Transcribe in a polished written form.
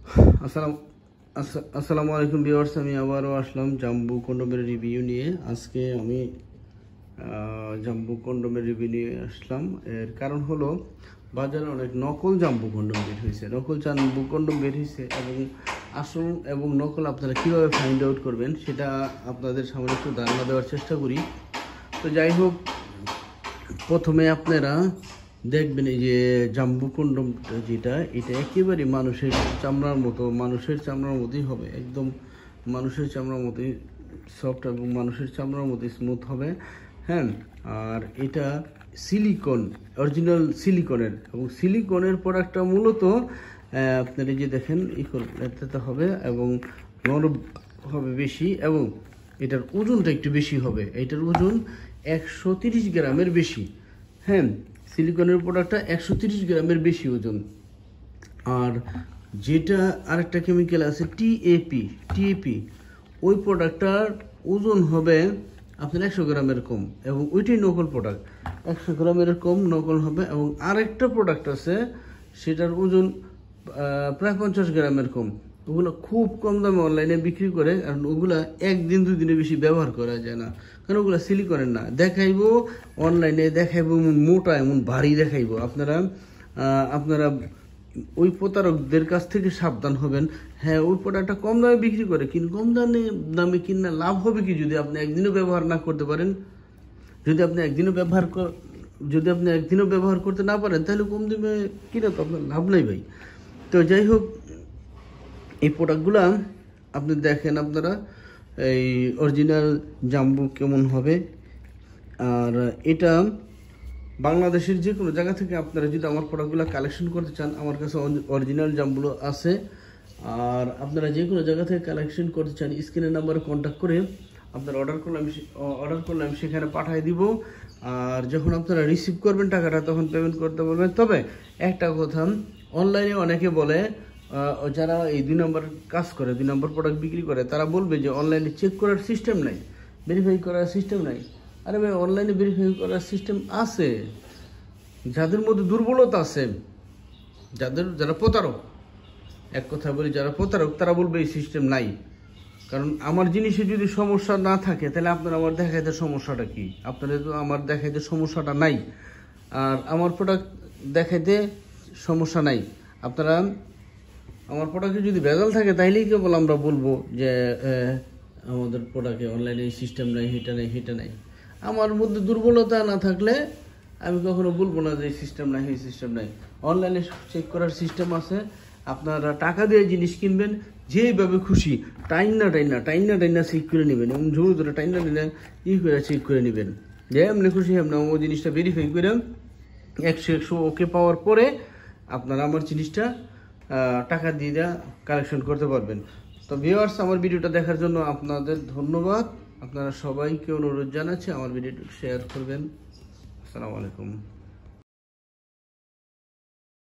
আসসালাম আসসালামু আলাইকুম ভিউয়ার্স, আমি আবারও আসলাম জাম্বু কন্ডোমের রিভিউ নিয়ে। আজকে আমি জাম্বু কন্ডোমের রিভিউ নিয়ে আসলাম। এর কারণ হলো বাজারে অনেক নকল জাম্বু কন্ডোম বের হয়েছে, নকল জাম্বু কন্ডোম বের হয়েছে এবং আসল এবং নকল আপনারা কীভাবে ফাইন্ড আউট করবেন সেটা আপনাদের সামনে একটু ধারণা দেওয়ার চেষ্টা করি। তো যাই হোক, প্রথমে আপনারা দেখবেন এই যে জাম্বু কন্ডোম যেটা, এটা একেবারে মানুষের চামড়ার মতোই হবে, একদম মানুষের চামড়ার মতোই সফট এবং মানুষের চামড়ার মতোই স্মুথ হবে। হ্যাঁ, আর এটা সিলিকন, অরিজিনাল সিলিকনের, এবং সিলিকনের প্রোডাক্টটা মূলত আপনারা যে দেখেন এতে হবে এবং নরম হবে বেশি, এবং এটার ওজনটা একটু বেশি হবে। এটার ওজন 130 গ্রামের বেশি। হ্যাঁ, সিলিকনের প্রোডাক্টটা 130 গ্রামের বেশি ওজন। আর যেটা আরেকটা কেমিক্যাল আছে টিএপি, ওই প্রোডাক্টটার ওজন হবে আপনার 100 গ্রামের কম, এবং ওইটাই নকল প্রোডাক্ট, 100 গ্রামের কম নকল হবে। এবং আরেকটা প্রোডাক্ট আছে সেটার ওজন প্রায় 50 গ্রামের কম। ওগুলো খুব কম দামে অনলাইনে বিক্রি করে, কারণ ওগুলা একদিন দুদিনে বেশি ব্যবহার করা যায় না, কারণ ওগুলো সিলিকনের না। দেখাইবো অনলাইনে, দেখাইবো এমন মোটা, এমন ভারী দেখাইবো। আপনারা ওই প্রতারকদের কাছ থেকে সাবধান হবেন। হ্যাঁ, ওই প্রোডাক্টটা কম দামে বিক্রি করে, কিন্তু কম দামে কিনা লাভ হবে কি যদি আপনি একদিনও ব্যবহার না করতে পারেন? যদি আপনি একদিনও ব্যবহার করতে না পারেন, তাহলে কম দামে কিনা তো আপনার লাভ নেই ভাই। তো যাই হোক, এই প্রোডাক্টগুলো আপনি দেখেন, আপনারা এই অরিজিনাল জাম্বু কেমন হবে। আর এটা বাংলাদেশের যে কোনো জায়গা থেকে আপনারা যদি আমার প্রোডাক্টগুলো কালেকশন করতে চান, আমার কাছে অরিজিনাল জাম্বুগুলো আছে। আর আপনারা যে কোনো জায়গা থেকে কালেকশন করতে চান, স্ক্রিনের নাম্বারে কন্ট্যাক্ট করে আপনারা অর্ডার করলে আমি সেখানে পাঠিয়ে দিব। আর যখন আপনারা রিসিভ করবেন টাকাটা, তখন পেমেন্ট করতে বলবেন। তবে একটা কথা, অনলাইনে অনেকে বলে, যারা এই 2 নম্বর কাজ করে, 2 নম্বর প্রোডাক্ট বিক্রি করে, তারা বলবে যে অনলাইনে চেক করার সিস্টেম নাই, ভেরিফাই করার সিস্টেম নাই। আরে ভাই, অনলাইনে ভেরিফাই করার সিস্টেম আছে। যাদের মধ্যে দুর্বলতা আছে, যারা প্রতারক, এক কথা বলি, যারা প্রতারক, তারা বলবে এই সিস্টেম নাই। কারণ আমার জিনিসে যদি সমস্যা না থাকে, তাহলে আপনারা আমার দেখাইতে সমস্যাটা কি? আপনাদের তো আমার দেখাইতে সমস্যাটা নাই, আর আমার প্রোডাক্ট দেখাইতে সমস্যা নাই। আপনারা আমার প্রোডাক্টে যদি ভেজাল থাকে, তাইলেই কেবল আমরা বলবো যে আমাদের প্রোডাক্টে অনলাইনে এই সিস্টেম নাই, হেটা নাই। আমার মধ্যে দুর্বলতা না থাকলে আমি কখনো বলবো না যে এই সিস্টেম নাই, এই সিস্টেম নাই। অনলাইনে চেক করার সিস্টেম আছে। আপনারা টাকা দিয়ে জিনিস কিনবেন, যেভাবে খুশি টাইনা চেক করে নেবেন, এবং জোর ধরে টাইনা করে চেক করে নেবেন। যে এমনি খুশি এমনি ওই জিনিসটা ভেরিফাই করে 100 ওকে পাওয়ার পরে আপনারা আমার জিনিসটা টাকা দিয়ে কালেকশন করতে পারবেন। তো ভিউয়ার্স, আমার ভিডিওটা দেখার জন্য আপনাদের ধন্যবাদ। আপনারা সবাইকে অনুরোধ জানাচ্ছি আমার ভিডিওটা শেয়ার করবেন। আসসালামু আলাইকুম।